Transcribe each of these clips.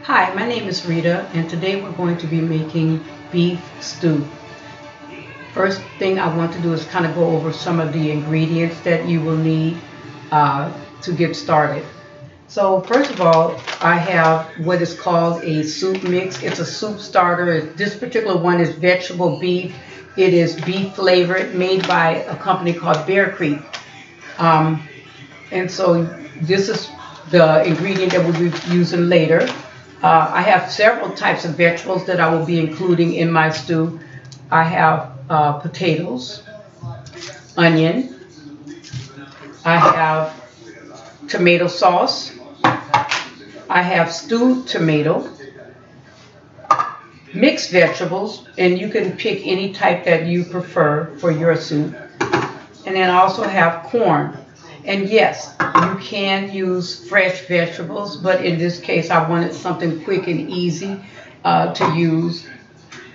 Hi, my name is Rita, and today we're going to be making beef stew. First thing I want to do is kind of go over some of the ingredients that you will need to get started. So first of all, I have what is called a soup mix. It's a soup starter. This particular one is vegetable beef. It is beef flavored, made by a company called Bear Creek. Um, and so this is the ingredient that we'll be using later. I have several types of vegetables that I will be including in my stew. I have potatoes, onion, I have tomato sauce, I have stewed tomato, mixed vegetables, and you can pick any type that you prefer for your soup. And then I also have corn. And yes, you can use fresh vegetables, but in this case, I wanted something quick and easy to use,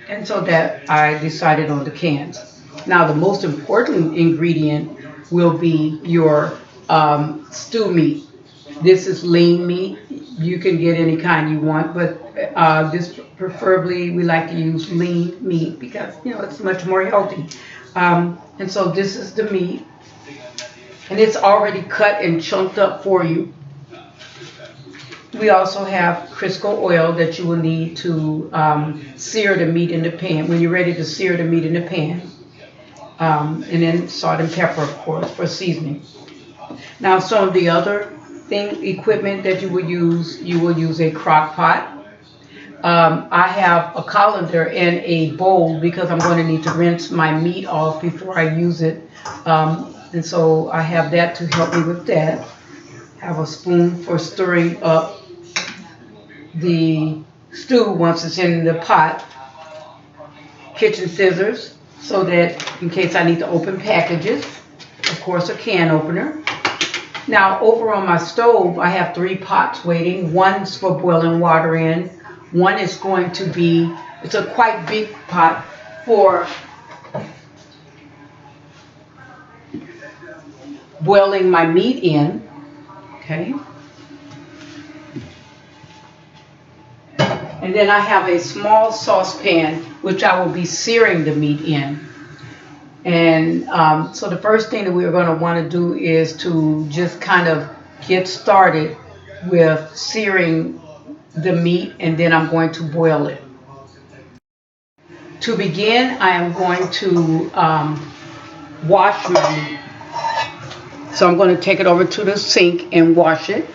and so that I decided on the cans. Now, the most important ingredient will be your stew meat. This is lean meat. You can get any kind you want, but this preferably we like to use lean meat because it's much more healthy. And so this is the meat, and it's already cut and chunked up for you. We also have Crisco oil that you will need to sear the meat in the pan when you're ready to sear the meat in the pan. And then salt and pepper, of course, for seasoning. Now, some of the other equipment that you will use a crock pot. I have a colander and a bowl because I'm going to need to rinse my meat off before I use it. And so I have that to help me with that. Have a spoon for stirring up the stew once it's in the pot. Kitchen scissors so that in case I need to open packages. Of course, a can opener. Now, over on my stove, I have 3 pots waiting. One's for boiling water in. One is going to be, it's a quite big pot for boiling my meat in. Okay. And then I have a small saucepan which I will be searing the meat in. And so the first thing that we're going to want to do is to just kind of get started with searing the meat, and then I'm going to boil it. To begin, I am going to wash my meat. So I'm going to take it over to the sink and wash it.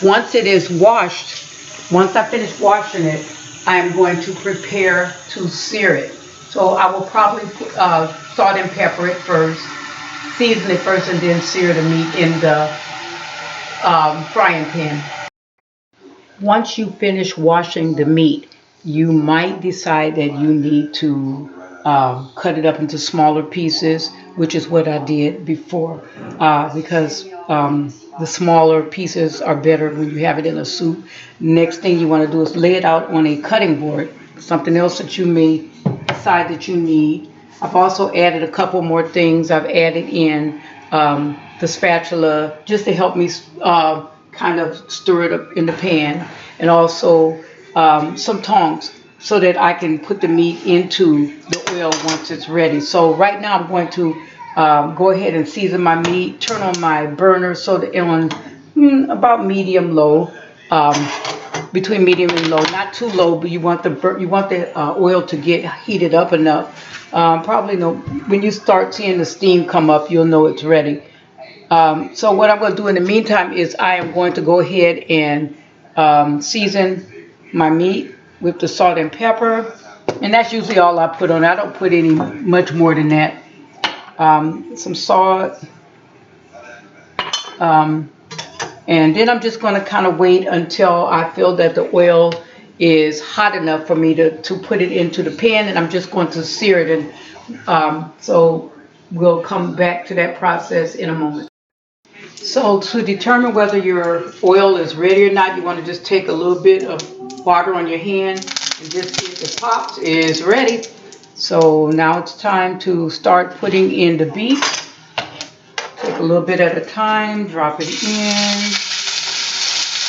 Once it is washed, once I finish washing it, I am going to prepare to sear it. So I will probably put, salt and pepper it first, season it first, and then sear the meat in the frying pan. Once you finish washing the meat, you might decide that you need to cut it up into smaller pieces, which is what I did before, because the smaller pieces are better when you have it in a soup. Next thing you want to do is lay it out on a cutting board, something else that you may decide that you need. I've also added a couple more things. I've added in the spatula just to help me kind of stir it up in the pan, and also some tongs so that I can put the meat into the oil once it's ready. So right now I'm going to go ahead and season my meat, turn on my burner so that on about medium low, between medium and low, not too low, but you want the oil to get heated up enough. Probably when you start seeing the steam come up, you'll know it's ready. So what I'm going to do in the meantime is I am going to go ahead and season my meat with the salt and pepper, and that's usually all I put on. I don't put any much more than that. Some salt, and then I'm just going to kind of wait until I feel that the oil is hot enough for me to put it into the pan, and I'm just going to sear it. And so we'll come back to that process in a moment. So to determine whether your oil is ready or not, you want to just take a little bit of water on your hand and just see if it pops. Is ready. So now it's time to start putting in the beef. Take a little bit at a time. Drop it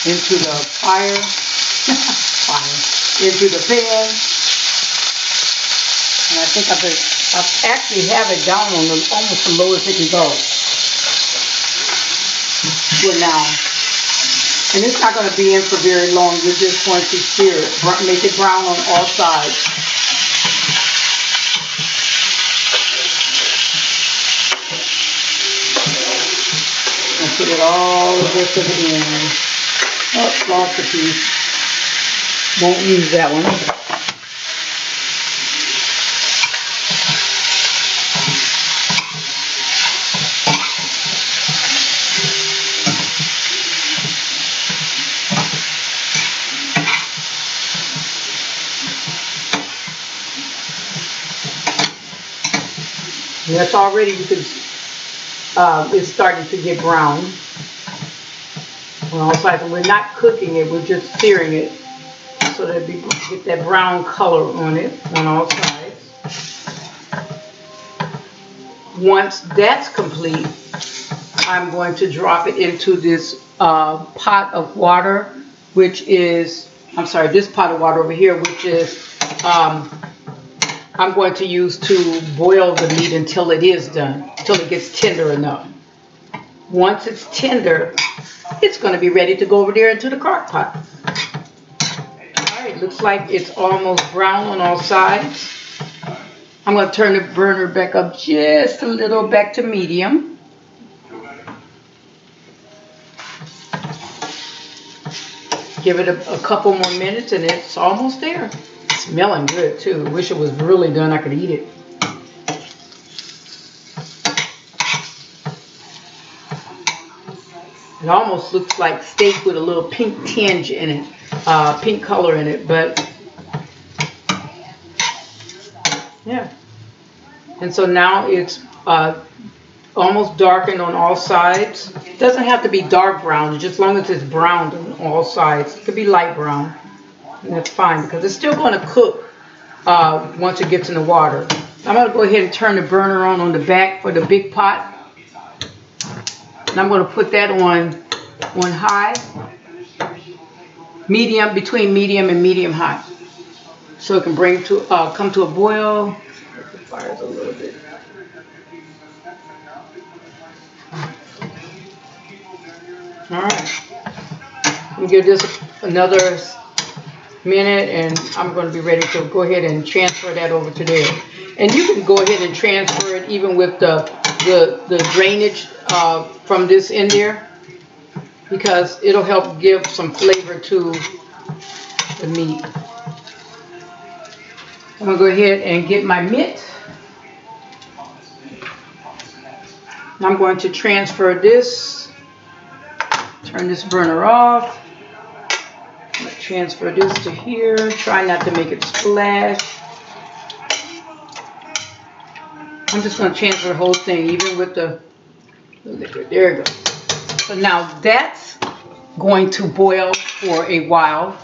into the fire, into the pan. And I think I actually have it down on almost the lowest it can go. For now. And it's not going to be in for very long. You're just going to sear it, make it brown on all sides. And put it all the way to the end. Oh, lost a piece. Won't use that one. And that's already, you can, it's starting to get brown on all sides. And we're not cooking it, we're just searing it so that we get that brown color on it on all sides. Once that's complete, I'm going to drop it into this pot of water, which is, I'm sorry, this pot of water over here, which is I'm going to use to boil the meat until it is done, until it gets tender enough. Once it's tender, it's going to be ready to go over there into the crock pot. All right, looks like it's almost brown on all sides. I'm going to turn the burner back up just a little, back to medium. Give it a couple more minutes and it's almost there. Smelling good too. Wish it was really done. I could eat it. It almost looks like steak with a little pink tinge in it, pink color in it, but yeah. And so now it's almost darkened on all sides. It doesn't have to be dark brown, just as long as it's browned on all sides. It could be light brown. And that's fine because it's still going to cook once it gets in the water. I'm going to go ahead and turn the burner on the back for the big pot. And I'm going to put that on high, medium, between medium and medium high. So it can come to a boil. The fire's a little bit. All right. Let me give this another minute and I'm going to be ready to go ahead and transfer that over to there. And you can go ahead and transfer it even with the drainage from this in there, because it'll help give some flavor to the meat. I'm going to go ahead and get my mitt. I'm going to transfer this, turn this burner off. Transfer this to here. Try not to make it splash. I'm just going to transfer the whole thing, even with the liquid. There it goes. So now that's going to boil for a while.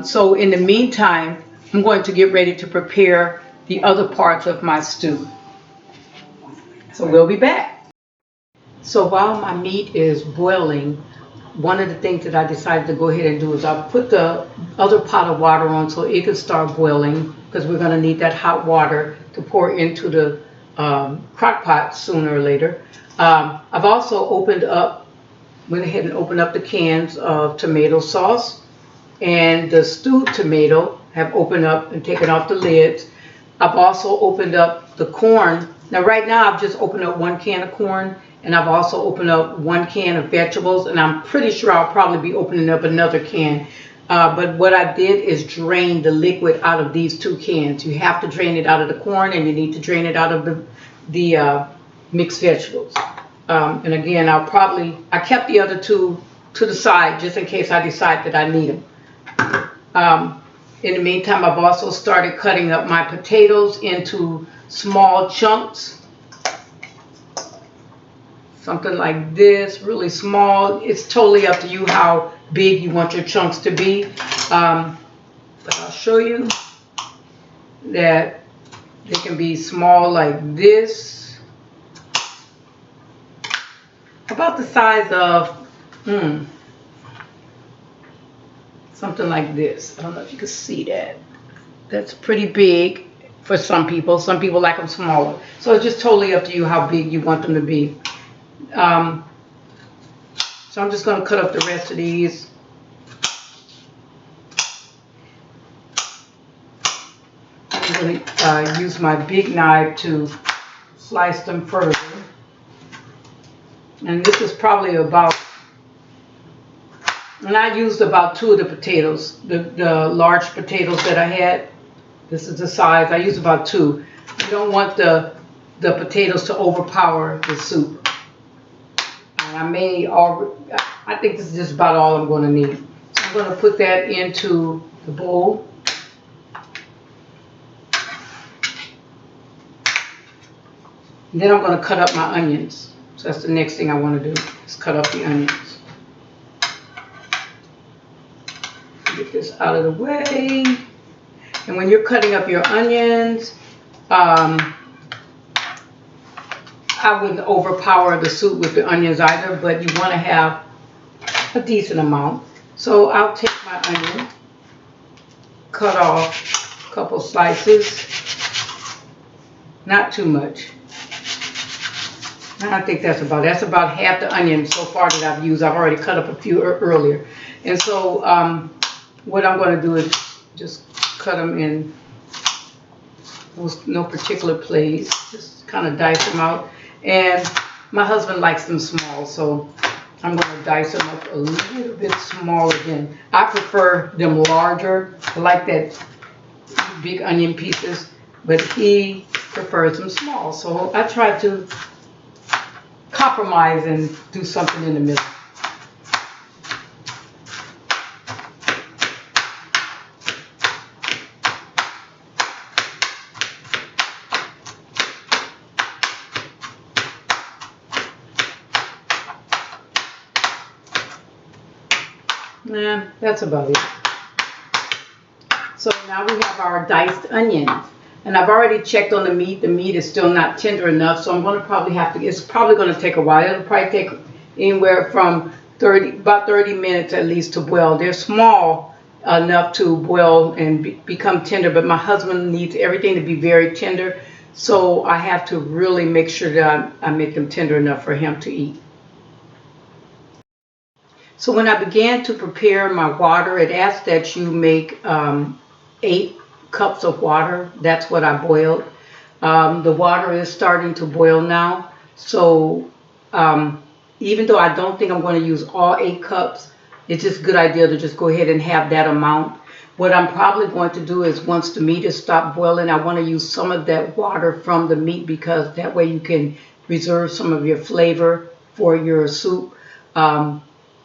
So in the meantime, I'm going to get ready to prepare the other parts of my stew. So we'll be back. So while my meat is boiling, one of the things that I decided to go ahead and do is I'll put the other pot of water on so it can start boiling, because we're going to need that hot water to pour into the crock pot sooner or later. I've also went ahead and opened up the cans of tomato sauce, and the stewed tomato have opened up and taken off the lids. I've also opened up the corn. Now right now I've just opened up one can of corn, and I've also opened up one can of vegetables, and I'm pretty sure I'll probably be opening up another can. But what I did is drain the liquid out of these two cans. You have to drain it out of the corn, and you need to drain it out of the mixed vegetables. And again, I kept the other two to the side just in case I decide that I need them. In the meantime, I've also started cutting up my potatoes into small chunks. Something like this, really small. It's totally up to you how big you want your chunks to be. But I'll show you that they can be small like this. about the size of something like this. I don't know if you can see that. That's pretty big for some people. Some people like them smaller. So it's just totally up to you how big you want them to be. So I'm just going to cut up the rest of these. I'm going to use my big knife to slice them further. And this is probably about, and I used about 2 of the potatoes, the large potatoes that I had. This is the size. I used about 2. You don't want the potatoes to overpower the soup. And I think this is just about all I'm going to need. So I'm going to put that into the bowl. And then I'm going to cut up my onions. So that's the next thing I want to do, is cut up the onions. Get this out of the way. And when you're cutting up your onions, I wouldn't overpower the soup with the onions either, but you want to have a decent amount. So I'll take my onion, cut off a couple slices, not too much. I think that's about half the onion so far that I've used. I've already cut up a few earlier. And so what I'm going to do is just cut them in no particular place. Just kind of dice them out. And my husband likes them small, so I'm going to dice them up a little bit smaller again. I prefer them larger. I like that big onion pieces, but he prefers them small. So I try to compromise and do something in the middle. Yeah, that's about it. So now we have our diced onions. And I've already checked on the meat. The meat is still not tender enough, so I'm going to probably have to, it's probably going to take a while. It'll probably take anywhere from about 30 minutes at least to boil. They're small enough to boil and become tender, but my husband needs everything to be very tender, so I have to really make sure that I make them tender enough for him to eat. So when I began to prepare my water, it asked that you make 8 cups of water. That's what I boiled. The water is starting to boil now. So even though I don't think I'm going to use all 8 cups, it's just a good idea to just go ahead and have that amount. What I'm probably going to do is once the meat is stopped boiling, I want to use some of that water from the meat, because that way you can reserve some of your flavor for your soup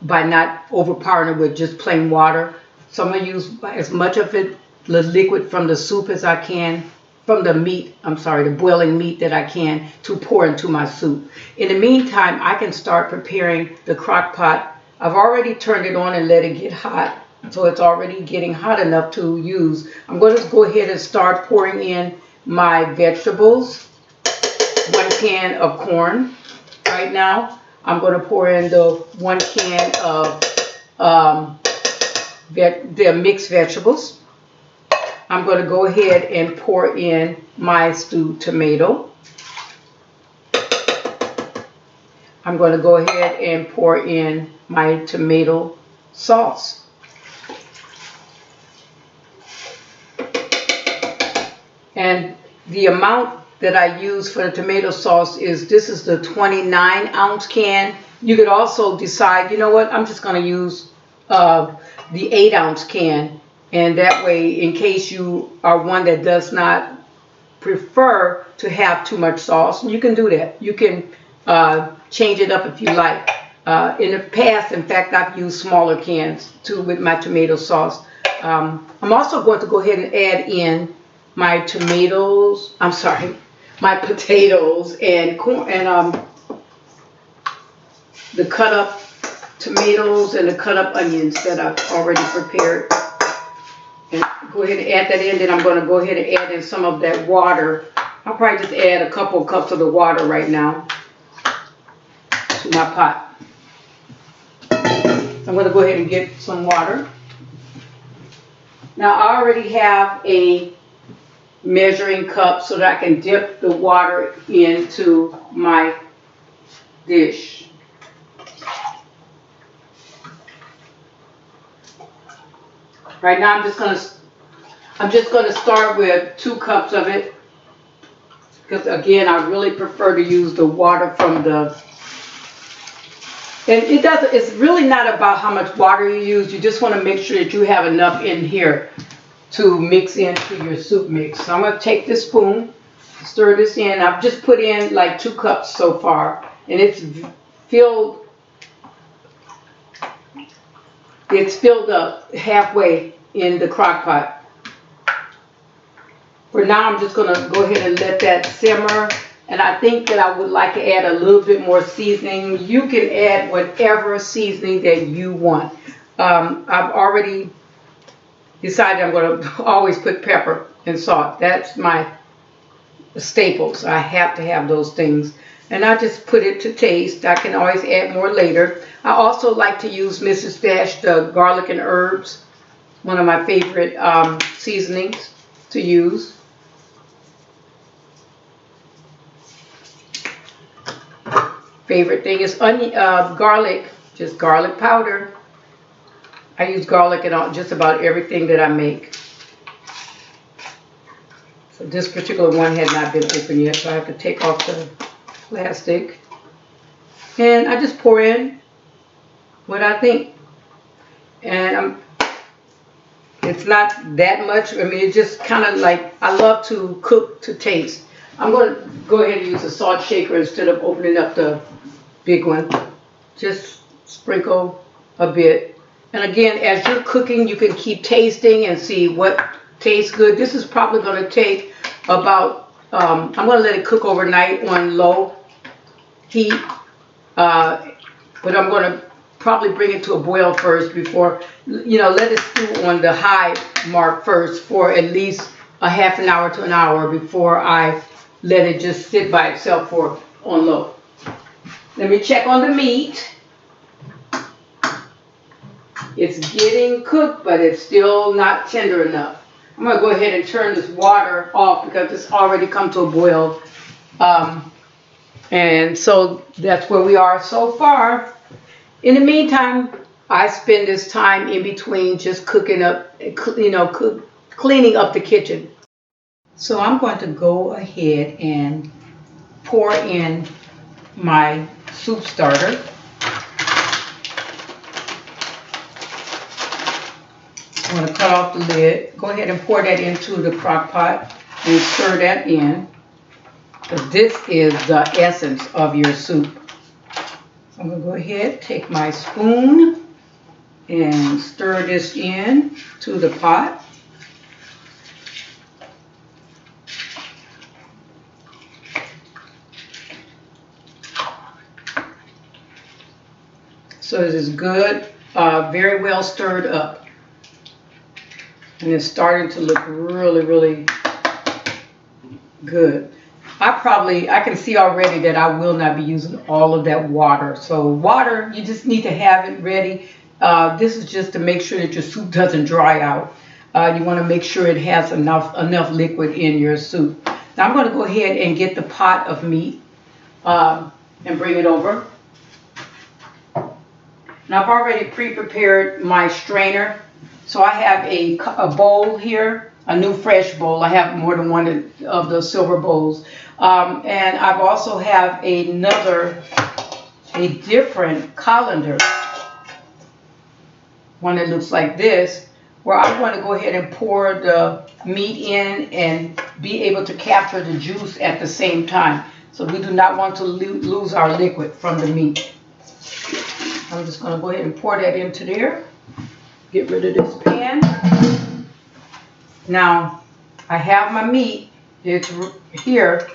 by not overpowering it with just plain water. So I'm going to use as much of it, the liquid from the soup as I can, from the meat, the boiling meat that I can, to pour into my soup. In the meantime, I can start preparing the crock pot. I've already turned it on and let it get hot, so it's already getting hot enough to use. I'm going to go ahead and start pouring in my vegetables. 1 can of corn right now. I'm going to pour in the 1 can of the mixed vegetables. I'm going to go ahead and pour in my stewed tomato. I'm going to go ahead and pour in my tomato sauce. And the amount that I use for the tomato sauce is, this is the 29-ounce can. You could also decide, you know what, I'm just going to use the 8-ounce can. And that way, in case you are one that does not prefer to have too much sauce, you can do that. You can change it up if you like. In the past, in fact, I've used smaller cans too with my tomato sauce. I'm also going to go ahead and add in my potatoes and corn, and the cut up tomatoes and the cut up onions that I've already prepared. And go ahead and add that in. Then I'm going to go ahead and add in some of that water. I'll probably just add a couple of cups of the water right now to my pot. I'm going to go ahead and get some water. Now I already have a measuring cup so that I can dip the water into my dish. Right now I'm just gonna start with 2 cups of it, because again I really prefer to use the water from the. And it's really not about how much water you use. You just want to make sure that you have enough in here to mix into your soup mix. So I'm going to take this spoon, stir this in. I've just put in like 2 cups so far, and it's filled up halfway in the crock pot. For now, I'm just going to go ahead and let that simmer. And I think that I would like to add a little bit more seasoning. You can add whatever seasoning that you want. I've already decided I'm going to always put pepper and salt. That's my staples. I have to have those things. And I just put it to taste. I can always add more later. I also like to use Mrs. Dash, the garlic and herbs. One of my favorite seasonings to use. Favorite thing is garlic, just garlic powder. I use garlic in just about everything that I make. So this particular one had not been opened yet, so I have to take off the plastic. And I just pour in what I think. And it's not that much. I mean, it's just kind of like, I love to cook to taste. I'm going to go ahead and use a salt shaker instead of opening up the big one. Just sprinkle a bit. And again, as you're cooking, you can keep tasting and see what tastes good. This is probably going to take about, I'm going to let it cook overnight on low heat. But I'm going to probably bring it to a boil first before, let it stew on the high mark first for at least a half an hour to an hour before I let it just sit by itself on low. Let me check on the meat. It's getting cooked, but it's still not tender enough. I'm going to go ahead and turn this water off because it's already come to a boil. And so that's where we are so far. In the meantime, I spend this time in between just cooking up, cleaning up the kitchen. So I'm going to go ahead and pour in my soup starter. I'm going to cut off the lid. Go ahead and pour that into the crock pot and stir that in. Because this is the essence of your soup. So I'm going to go ahead, take my spoon and stir this in to the pot. So this is good, very well stirred up. And it's starting to look really, really good. I can see already that I will not be using all of that water. So water, you just need to have it ready. This is just to make sure that your soup doesn't dry out. You want to make sure it has enough liquid in your soup. Now I'm going to go ahead and get the pot of meat and bring it over. Now I've already pre-prepared my strainer. So I have a bowl here, a new fresh bowl. I have more than one of the silver bowls. And I've also have a different colander, one that looks like this, where I want to go ahead and pour the meat in and be able to capture the juice at the same time. So we do not want to lose our liquid from the meat. I'm just going to go ahead and pour that into there. Get rid of this pan. Now, I have my meat. It's here.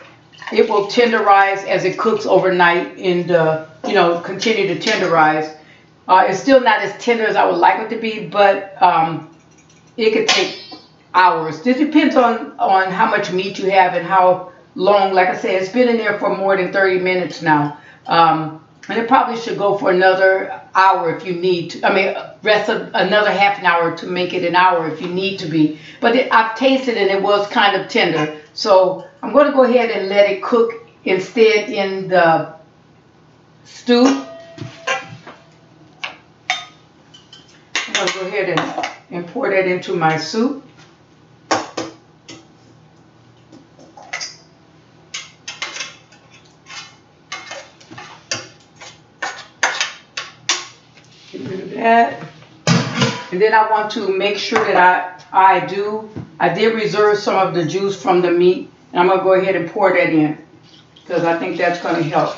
It will tenderize as it cooks overnight continue to tenderize. It's still not as tender as I would like it to be, but it could take hours. This depends on how much meat you have and how long. Like I said, it's been in there for more than 30 minutes now. And it probably should go for another hour if you need to. I mean, rest of another half an hour to make it an hour if you need to be. But I've tasted it and it was kind of tender. So I'm going to go ahead and let it cook instead in the stew. I'm going to go ahead and pour that into my soup. Get rid of that. And then I want to make sure that I did reserve some of the juice from the meat. And I'm going to go ahead and pour that in because I think that's going to help.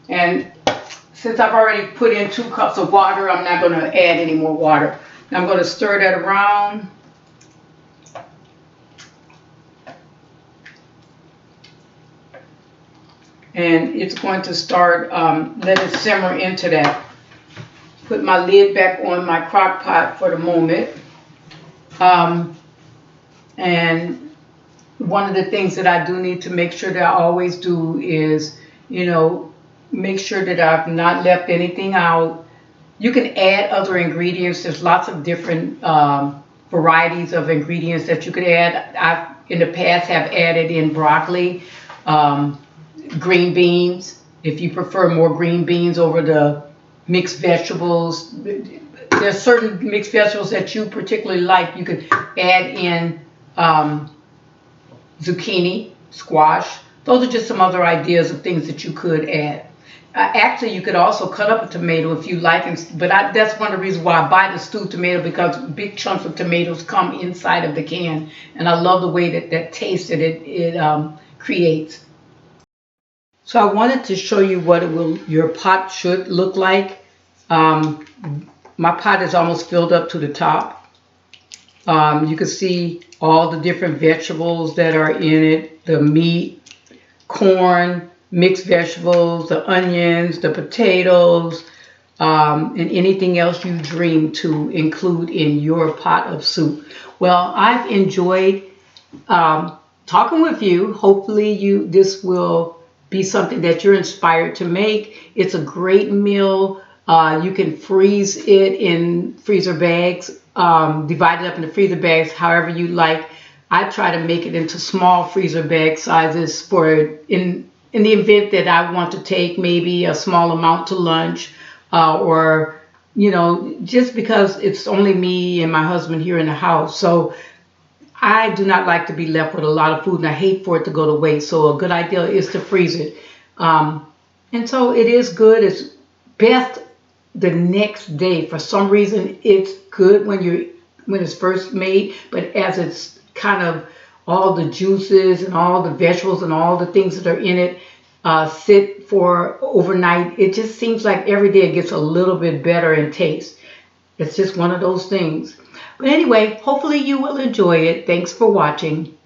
And since I've already put in 2 cups of water, I'm not going to add any more water. Now I'm going to stir that around. And it's going to start, let it simmer into that. Put my lid back on my crock pot for the moment. And one of the things that I do need to make sure that I always do is, make sure that I've not left anything out. You can add other ingredients. There's lots of different varieties of ingredients that you could add. I, in the past, have added in broccoli, green beans. If you prefer more green beans over the mixed vegetables, there's certain mixed vegetables that you particularly like. You could add in zucchini, squash. Those are just some other ideas of things that you could add. Actually, you could also cut up a tomato if you like, but that's one of the reasons why I buy the stewed tomato, because big chunks of tomatoes come inside of the can, and I love the way that taste that it creates. So I wanted to show you what your pot should look like. My pot is almost filled up to the top. You can see all the different vegetables that are in it, the meat, corn, mixed vegetables, the onions, the potatoes, and anything else you dream to include in your pot of soup. Well, I've enjoyed talking with you. Hopefully this will be something that you're inspired to make. It's a great meal. You can freeze it in freezer bags, divide it up into freezer bags however you like. I try to make it into small freezer bag sizes for in the event that I want to take maybe a small amount to lunch, or just because it's only me and my husband here in the house. So I do not like to be left with a lot of food, and I hate for it to go to waste. So a good idea is to freeze it. And so it is good. It's best the next day. For some reason, it's good when it's first made, but as it's kind of all the juices and all the vegetables and all the things that are in it sit for overnight, it just seems like every day it gets a little bit better in taste. It's just one of those things. But anyway, hopefully you will enjoy it. Thanks for watching.